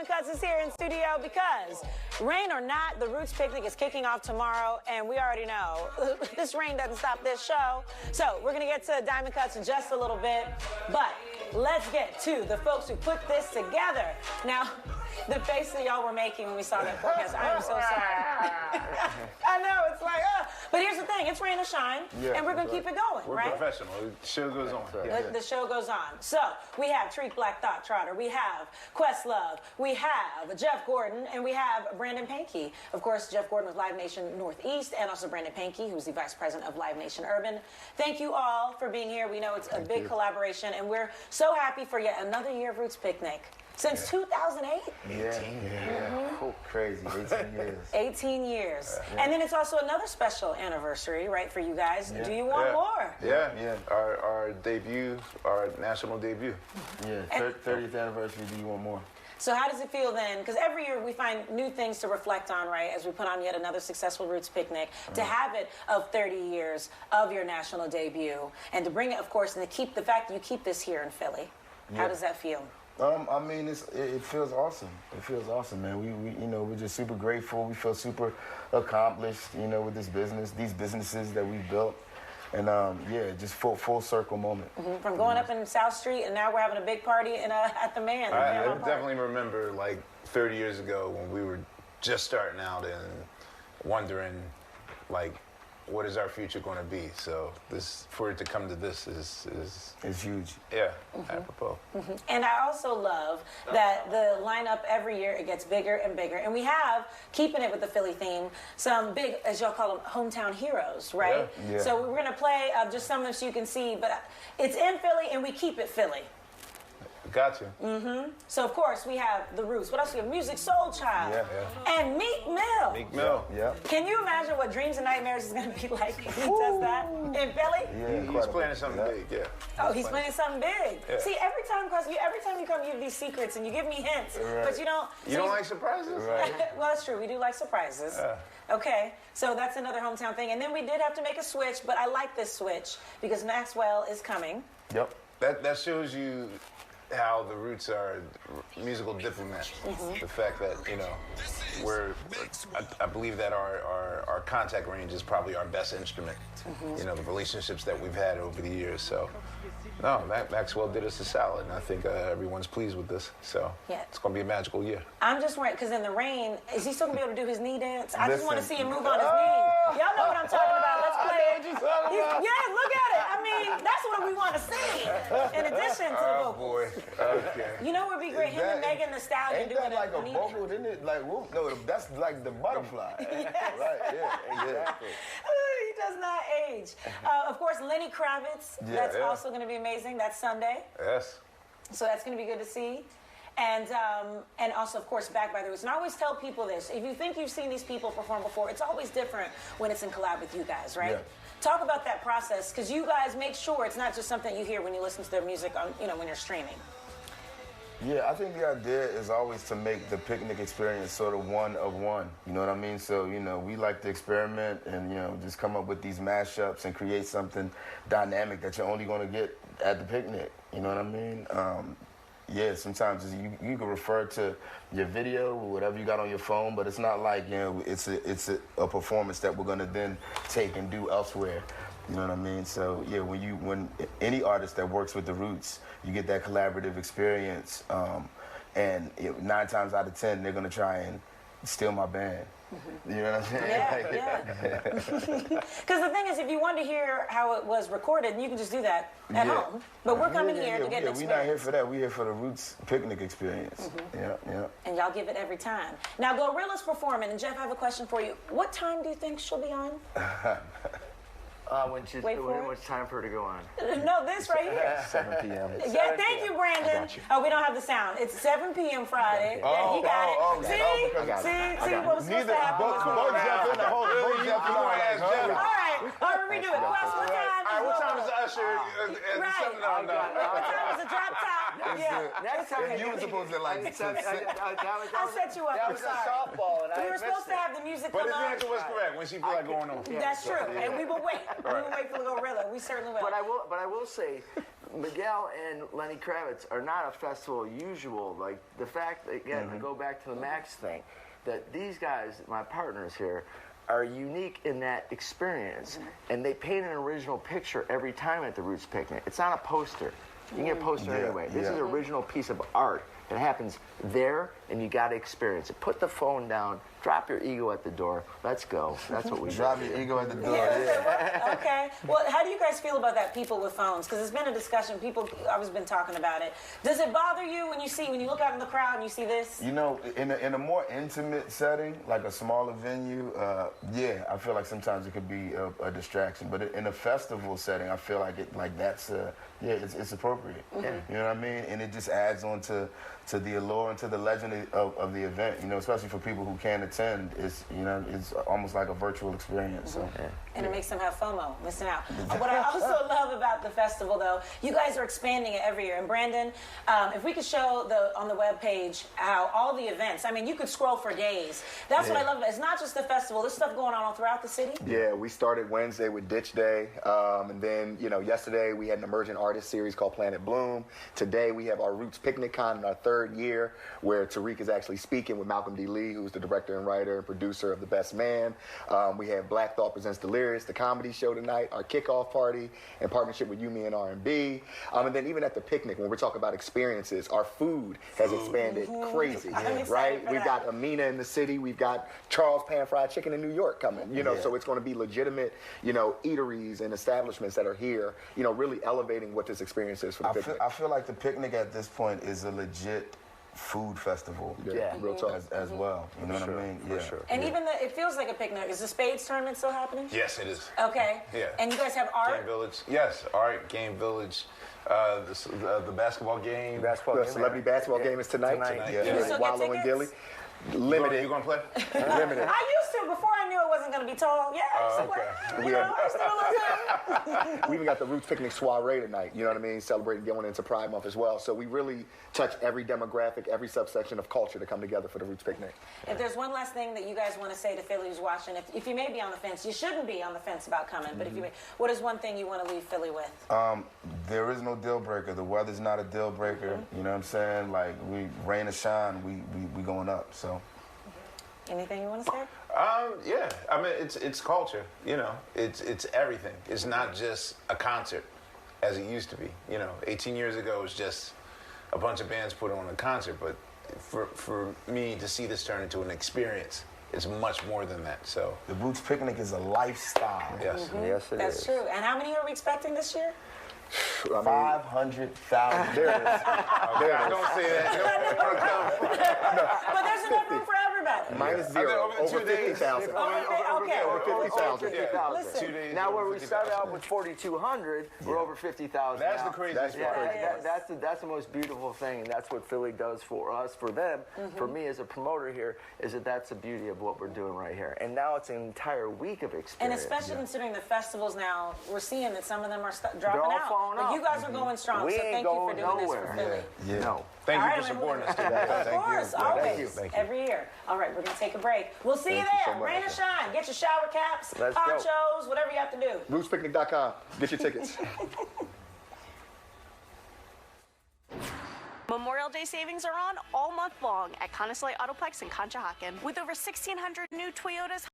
Diamond Cuts is here in studio because, rain or not, the Roots Picnic is kicking off tomorrow, and we already know this rain doesn't stop this show. So we're going to get to Diamond Cuts in just a little bit, but let's get to the folks who put this together. Now, the face that y'all were making when we saw that forecast, I am so sorry. I know, it's like, but here's the thing, it's rain or shine, and we're going to keep it going, We're right? professional. The show goes on. The show goes on. So, we have Treat Black Thought Trotter, we have Questlove, we have Jeff Gordon, and we have Brandon Pankey. Of course, Jeff Gordon with Live Nation Northeast, and also Brandon Pankey, who's the Vice President of Live Nation Urban. Thank you all for being here. We know it's a big collaboration, and we're so happy for yet another year of Roots Picnic. Since 2008? 18 years. Oh, crazy. 18 years. 18 years. And then it's also another special anniversary, right, for you guys. Do you want more? Yeah. Our debut, our national debut. Yeah, 30th anniversary. Do you want more? So how does it feel then? Because every year we find new things to reflect on, right, as we put on yet another successful Roots Picnic, to have it of 30 years of your national debut, and to bring it, of course, and to keep the fact that you keep this here in Philly. How does that feel? I mean, it feels awesome. It feels awesome, man. We we're just super grateful. We feel super accomplished, with this business, these businesses that we've built. And just full circle moment. From going up in South Street, and now we're having a big party at the Man. I definitely remember like 30 years ago when we were just starting out and wondering, like, what is our future going to be? So for it to come to this is huge. Yeah, apropos. And I also love that the lineup every year, it gets bigger and bigger. And we have, keeping it with the Philly theme, some big, as y'all call them, hometown heroes, right? Yeah. So we're going to play just some of them so you can see, but it's in Philly and we keep it Philly. Got you. So, of course, we have The Roots. What else? We have Music Soul Child. And Meek Mill. Meek Mill. Yeah. Can you imagine what Dreams and Nightmares is going to be like when he does that in Philly? Yeah, He's planning something big, Oh, he's planning something big. Yeah. See, every time you come, you have these secrets and you give me hints, but you don't. You don't like surprises? Right. Well, that's true. We do like surprises. Okay, so that's another hometown thing. And then we did have to make a switch, but I like this switch because Maxwell is coming. Yep. That shows you how the Roots are musical diplomats. The fact that, I believe that our contact range is probably our best instrument. The relationships that we've had over the years. So, no, Maxwell did us a solid, and I think everyone's pleased with this. So, it's going to be a magical year. I'm just worried, because in the rain, is he still going to be able to do his knee dance? I just want to see him move on his knee. Y'all know what I'm talking about. Let's play it. Yeah, look at it. I mean, that's what we want to see, in addition to the vocals. Boy. Okay. You know what would be great? Him and Megan Thee Stallion doing that like a a knee vocal, isn't it? Like, no, that's like the butterfly. Yes. Right, yeah, exactly. He does not age. Of course, Lenny Kravitz. That's also going to be amazing. That's Sunday. Yes. So that's going to be good to see. And also, of course, back by the Roots. And I always tell people this. If you think you've seen these people perform before, it's always different when it's in collab with you guys, right? Yeah. Talk about that process, because you guys make sure it's not just something you hear when you listen to their music on, when you're streaming. Yeah, I think the idea is always to make the picnic experience sort of one of one. You know what I mean? So, we like to experiment and, just come up with these mashups and create something dynamic that you're only going to get at the picnic. You know what I mean? Sometimes you can refer to your video or whatever you got on your phone, but it's not like, it's a performance that we're going to then take and do elsewhere. You know what I mean? So, when any artist that works with the Roots, you get that collaborative experience, and 9 times out of 10, they're going to try and steal my band. You know what I'm saying? Yeah. Because the thing is, if you want to hear how it was recorded, you can just do that at home. But we're coming here to get an experience. We're not here for that. We're here for the Roots picnic experience. Yeah. And y'all give it every time. Now, Gorilla's performing, and Jeff, I have a question for you. What time do you think she'll be on? When it's time for her to go on. No, this right here. 7 p.m. Yeah, thank you, Brandon. Oh, we don't have the sound. It's 7 p.m. Friday. Yeah, he got it. See, what was supposed to happen. Both Jeff and the whole All right, redo it. Quest, what time? All right, what time is the usher? Right. What time is the drop top? Yeah. Next time you were supposed to I set you up. That was a softball, and we were supposed to have the music But come his on. answer was correct when she feel like going on. That's true, and we will wait. We will wait for the Gorilla. We certainly will. But I will say, Miguel and Lenny Kravitz are not a festival usual. Like the fact, again, to go back to the Max thing, that these guys, my partners here, are unique in that experience, and they paint an original picture every time at the Roots Picnic. It's not a poster. You can get a poster anyway. This is an original piece of art that happens there, and you got to experience it. Put the phone down, drop your ego at the door. Let's go. That's what we do. Drop your ego at the door. Okay. Well, how do you guys feel about that, people with phones? Because it's been a discussion. People always been talking about it. Does it bother you when you look out in the crowd and you see this? You know, in a more intimate setting, like a smaller venue, yeah, I feel like sometimes it could be a distraction. But in a festival setting, I feel like it's appropriate. You know what I mean? And it just adds on to the allure and to the legend of the event. You know, especially for people who can't attend, it's almost like a virtual experience. So. And it makes them have FOMO, missing out. What I also love about the festival, though, you guys are expanding it every year. And Brandon, if we could show on the webpage how all the events, I mean, you could scroll for days. That's what I love about it. It's not just the festival. There's stuff going on all throughout the city. Yeah, we started Wednesday with Ditch Day. And then, yesterday we had an emerging artist series called Planet Bloom. Today we have our Roots Picnic Con in our 3rd year, where Tariq is actually speaking with Malcolm D. Lee, who's the director and writer and producer of The Best Man. We have Black Thought Presents the Lyricists, the comedy show tonight, our kickoff party in partnership with You, Me, and R&B. And then even at the picnic, when we're talking about experiences, our food has expanded crazy, right? We've got Amina in the city. We've got Charles Pan Fried Chicken in New York coming, so it's going to be legitimate, eateries and establishments that are here, really elevating what this experience is for the picnic. I feel like the picnic at this point is a legit food festival. Real talk. As well. You know what I mean? For sure. And even it feels like a picnic. Is the Spades tournament still happening? Yes, it is. Okay. Yeah. And you guys have art? Game Village. Yes, art, Game Village. The basketball game. The celebrity basketball game is tonight. Yeah. So Wallow and Gilly. Limited. You gonna play? Limited. I used to before I knew it wasn't going to be tall. Yeah, I used to play. I used to We even got the Roots Picnic Soiree tonight, you know what I mean? Celebrating going into Pride Month as well. So we really touch every demographic, every subsection of culture to come together for the Roots Picnic. If there's one last thing that you guys want to say to Philly who's watching, if you may be on the fence, you shouldn't be on the fence about coming, but if you may, what is one thing you want to leave Philly with? There is no deal breaker. The weather's not a deal breaker. You know what I'm saying? Like, rain or shine, we going up, so. Anything you want to say? Yeah. I mean, it's culture. It's everything. It's not just a concert, as it used to be. 18 years ago it was just a bunch of bands put on a concert. But for me to see this turn into an experience, it's much more than that. So the Roots Picnic is a lifestyle. yes, Yes, it is. That's true. And how many are we expecting this year? 500,000. There it is. Don't say that. But there's enough room for everybody. Minus zero. Over 2 days. 50,000. Okay. Over 50,000. Listen. 2 days. Now, over where we 50,000. started out with 4,200, we're over 50,000. That's now. the craziest Yeah, part. that's the most beautiful thing, and that's what Philly does for us, for them, for me as a promoter here, is that's the beauty of what we're doing right here. And now it's an entire week of experience. And especially considering the festivals now, we're seeing that some of them are dropping all out. falling But out. you guys are going strong, We so ain't thank you for going doing this nowhere. for Philly. Yeah. No. Thank All you right, for supporting us. Of course, always. Thank you. Every year. All right, we're going to take a break. We'll see you Thank you there. so much. Rain or shine. Get your shower caps, Let's go. ponchos, whatever you have to do. RootsPicnic.com. Get your tickets. Memorial Day savings are on all month long at Connoisseur Autoplex in Conshohocken with over 1,600 new Toyotas.